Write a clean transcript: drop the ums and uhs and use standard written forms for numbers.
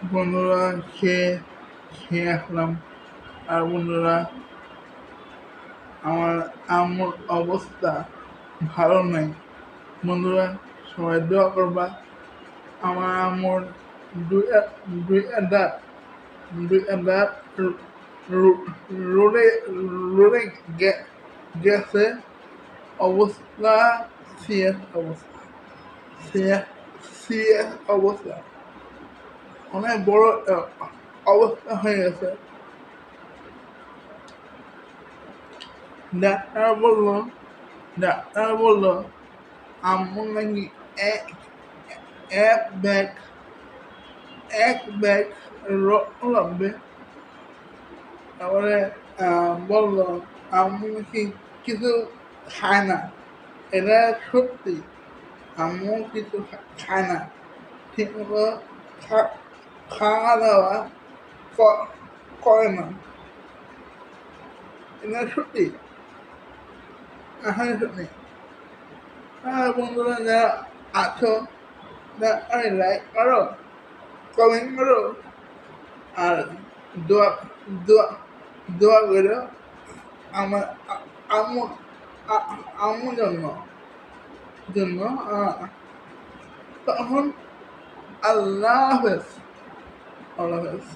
বন্ধুরা খেয়ে আসলাম। আর বন্ধুরা, আমার আম্মুর অবস্থা ভালো নাই। বন্ধুরা, সবাই দোয়া করবা। আমার আম্মুর দুই দুই দাঁত দাঁত রোডে রোডে গেছে। অবস্থা সিরিয়াস অবস্থা, সিরিয়াস সিরিয়াস অবস্থা, অনেক বড় অবস্থা হয়ে গেছে। ডাক্তার বলল ডাক্তার বলল আম্মুর নাকি এক এক ব্যাগ এক ব্যাগ রক্ত লাগবে। তারপরে বলল আম্মু নাকি কিছু খায় না। এটা সত্যি, আম্মু কিছু খায় না, ঠিক মতো খাওয়া দাওয়া করে না। এটা সত্যি, আসলে সত্যি। বন্ধুরা যারা আছো, লাইক করো, কমেন্ট করো, আর দোয়া দোয়া দোয়া করো আমার আম্মু আম্মুর জন্য। তখন আল্লাহ হাফেজ। আল্লাহ হাফেজ।